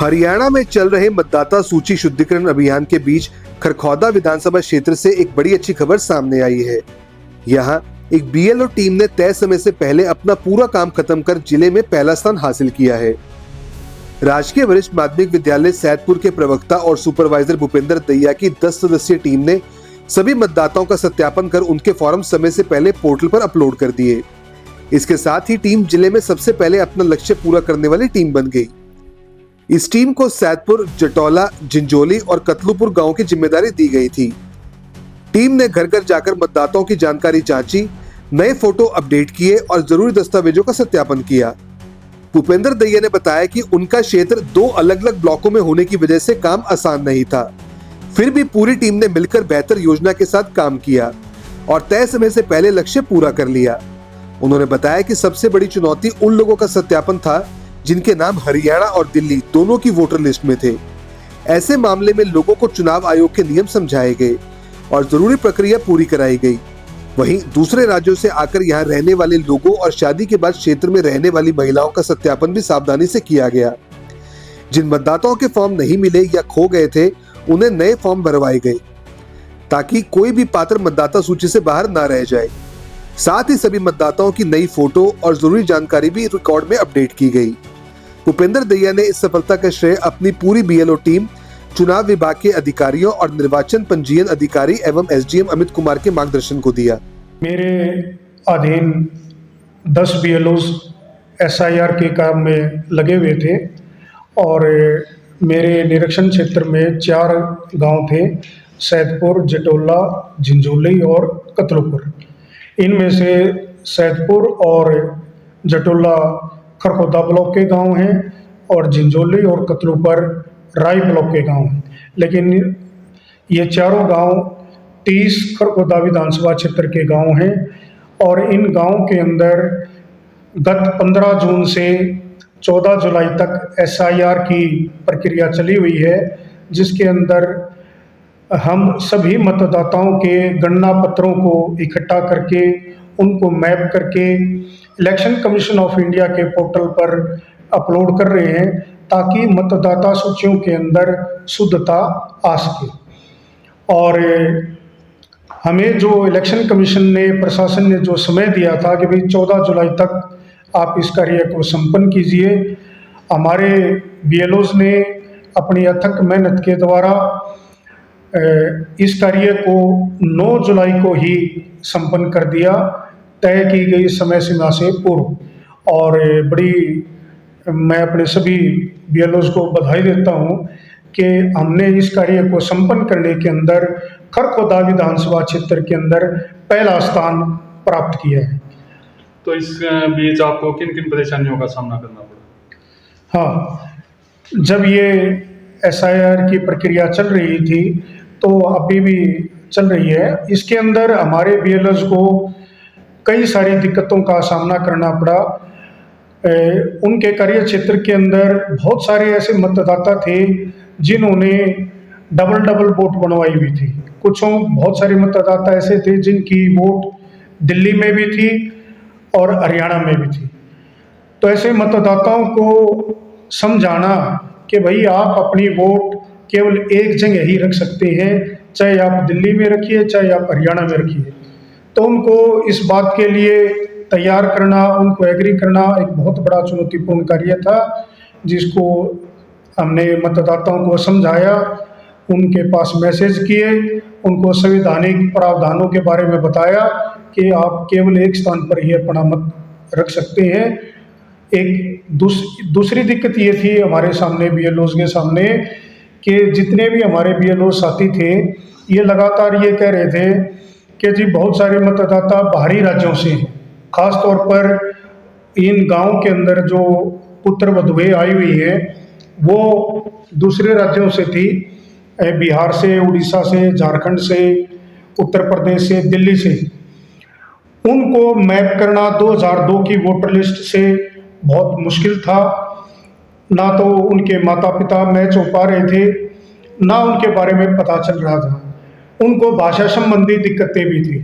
हरियाणा में चल रहे मतदाता सूची शुद्धिकरण अभियान के बीच खरखौदा विधानसभा क्षेत्र से एक बड़ी अच्छी खबर सामने आई है। यहाँ एक बीएलओ टीम ने तय समय से पहले अपना पूरा काम खत्म कर जिले में पहला स्थान हासिल किया है। राजकीय वरिष्ठ माध्यमिक विद्यालय सैदपुर के प्रवक्ता और सुपरवाइजर भूपेंद्र दैया की 10 सदस्यीय टीम ने सभी मतदाताओं का सत्यापन कर उनके फॉर्म समय से पहले पोर्टल पर अपलोड कर दिए। इसके साथ ही टीम जिले में सबसे पहले अपना लक्ष्य पूरा करने वाली टीम बन गई। इस टीम को सैदपुर, जटौला, जिंजोली और कतलुपुर गांव की जिम्मेदारी दी गई थी। टीम ने घर घर जाकर मतदाताओं की जानकारी जांची, नए फोटो अपडेट किए और जरूरी दस्तावेजों का सत्यापन किया। भूपेंद्र दैया ने बताया कि उनका क्षेत्र 2 अलग अलग ब्लॉकों में होने की वजह से काम आसान नहीं था, फिर भी पूरी टीम ने मिलकर बेहतर योजना के साथ काम किया और तय समय से पहले लक्ष्य पूरा कर लिया। उन्होंने बताया कि सबसे बड़ी चुनौती उन लोगों का सत्यापन था जिनके नाम हरियाणा और दिल्ली दोनों की वोटर लिस्ट में थे। ऐसे मामले में लोगों को चुनाव आयोग के नियम समझाए गए और जरूरी प्रक्रिया पूरी कराई गई। वहीं दूसरे राज्यों से आकर यहाँ रहने वाले लोगों और शादी के बाद क्षेत्र में रहने वाली महिलाओं का सत्यापन भी सावधानी से किया गया। जिन मतदाताओं के फॉर्म नहीं मिले या खो गए थे, उन्हें नए फॉर्म भरवाए गए ताकि कोई भी पात्र मतदाता सूची से बाहर ना रह जाए। साथ ही सभी मतदाताओं की नई फोटो और जरूरी जानकारी भी रिकॉर्ड में अपडेट की गई। भूपेंद्र दैया ने इस सफलता का श्रेय अपनी पूरी बीएलओ टीम, चुनाव विभाग के अधिकारियों और निर्वाचन पंजीयन अधिकारी एवं एसडीएम अमित कुमार के मार्गदर्शन को दिया। मेरे अधीन 10 बीएलओज एसआईआर के काम में लगे हुए थे और मेरे निरीक्षण क्षेत्र में 4 गांव थे, सैदपुर, जटौला, जिंजोली और कतलुपुर। इनमें से सैदपुर और जटौला खरखौदा ब्लॉक के गांव हैं और जिंजोली और कतलुपुर राय ब्लॉक के गांव हैं। लेकिन ये चारों गांव 30 खरखौदा विधानसभा क्षेत्र के गांव हैं और इन गांव के अंदर गत 15 जून से 14 जुलाई तक एसआईआर की प्रक्रिया चली हुई है, जिसके अंदर हम सभी मतदाताओं के गणना पत्रों को इकट्ठा करके उनको मैप करके इलेक्शन कमीशन ऑफ इंडिया के पोर्टल पर अपलोड कर रहे हैं ताकि मतदाता सूचियों के अंदर शुद्धता आ सके। और हमें जो इलेक्शन कमीशन ने, प्रशासन ने जो समय दिया था कि भाई 14 जुलाई तक आप इस कार्य को संपन्न कीजिए, हमारे बीएलओज ने अपनी अथक मेहनत के द्वारा इस कार्य को 9 जुलाई को ही संपन्न कर दिया, तय की गई समय सीमा से पूर्व। और मैं अपने सभी बीएलओज को बधाई देता हूं कि हमने इस कार्य को संपन्न करने के अंदर खरखौदा विधानसभा क्षेत्र के अंदर पहला स्थान प्राप्त किया है। तो इस बीच आपको किन किन परेशानियों का सामना करना पड़ा? हाँ, जब ये एसआईआर की प्रक्रिया चल रही थी तो अभी भी चल रही है, इसके अंदर हमारे बीएलओज को कई सारी दिक्कतों का सामना करना पड़ा। उनके कार्य क्षेत्र के अंदर बहुत सारे ऐसे मतदाता थे जिन्होंने डबल वोट बनवाई हुई थी। बहुत सारे मतदाता ऐसे थे जिनकी वोट दिल्ली में भी थी और हरियाणा में भी थी। तो ऐसे मतदाताओं को समझाना कि भाई आप अपनी वोट केवल एक जगह ही रख सकते हैं, चाहे आप दिल्ली में रखिए चाहे आप हरियाणा में रखिए, तो उनको इस बात के लिए तैयार करना, उनको एग्री करना एक बहुत बड़ा चुनौतीपूर्ण कार्य था, जिसको हमने मतदाताओं को समझाया, उनके पास मैसेज किए, उनको संवैधानिक प्रावधानों के बारे में बताया कि आप केवल एक स्थान पर ही अपना मत रख सकते हैं। एक दूसरी दिक्कत ये थी हमारे सामने, बीएलओज के सामने, कि जितने भी हमारे बीएलओ साथी थे ये लगातार ये कह रहे थे कि जी बहुत सारे मतदाता बाहरी राज्यों से हैं, खास तौर पर इन गांव के अंदर जो पुत्र वधुएं आई हुई है वो दूसरे राज्यों से थी, बिहार से, उड़ीसा से, झारखंड से, उत्तर प्रदेश से, दिल्ली से। उनको मैप करना 2002 की वोटर लिस्ट से बहुत मुश्किल था। ना तो उनके माता पिता मैच हो पा रहे थे, ना उनके बारे में पता चल रहा था। उनको भाषा संबंधी दिक्कतें भी थी,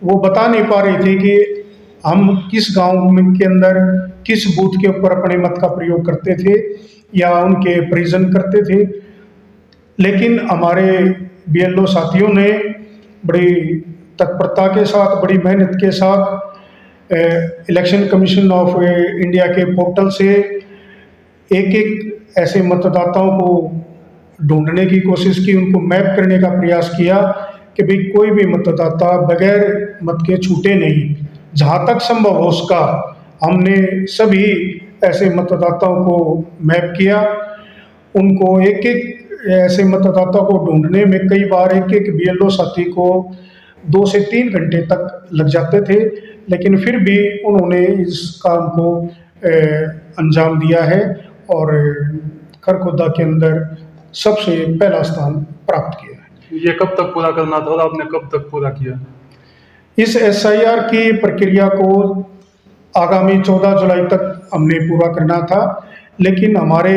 वो बता नहीं पा रही थी कि हम किस गांव में के अंदर किस बूथ के ऊपर अपने मत का प्रयोग करते थे या उनके परिजन करते थे। लेकिन हमारे बीएलओ साथियों ने बड़ी तत्परता के साथ, बड़ी मेहनत के साथ इलेक्शन कमीशन ऑफ इंडिया के पोर्टल से एक एक ऐसे मतदाताओं को ढूंढने की कोशिश की, उनको मैप करने का प्रयास किया कि भाई कोई भी मतदाता बगैर मत के छूटे नहीं। जहाँ तक संभव हो उसका हमने सभी ऐसे मतदाताओं को मैप किया। उनको एक एक ऐसे मतदाता को ढूंढने में कई बार एक एक बीएलओ साथी को 2 से 3 घंटे तक लग जाते थे, लेकिन फिर भी उन्होंने इस काम को अंजाम दिया है और खरखोदा के अंदर सबसे पहला स्थान प्राप्त किया है। ये कब तक पूरा करना था और आपने कब तक पूरा किया? इस एसआईआर की प्रक्रिया को आगामी 14 जुलाई तक हमने पूरा करना था, लेकिन हमारे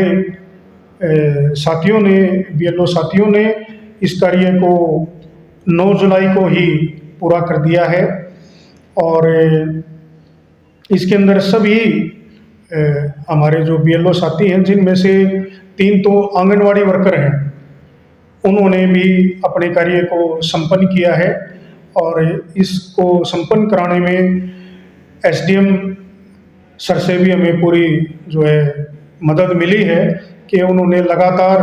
साथियों ने, बीएलओ साथियों ने इस कार्य को 9 जुलाई को ही पूरा कर दिया है। और इसके अंदर सभी हमारे जो बीएलओ साथी हैं, जिनमें से 3 तो आंगनवाड़ी वर्कर हैं, उन्होंने भी अपने कार्य को संपन्न किया है। और इसको संपन्न कराने में एसडीएम सर से भी हमें पूरी जो है मदद मिली है कि उन्होंने लगातार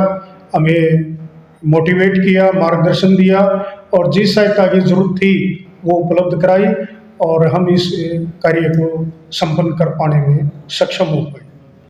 हमें मोटिवेट किया, मार्गदर्शन दिया और जिस सहायता की जरूरत थी वो उपलब्ध कराई और हम इस कार्य को संपन्न कर पाने में सक्षम हो पाए।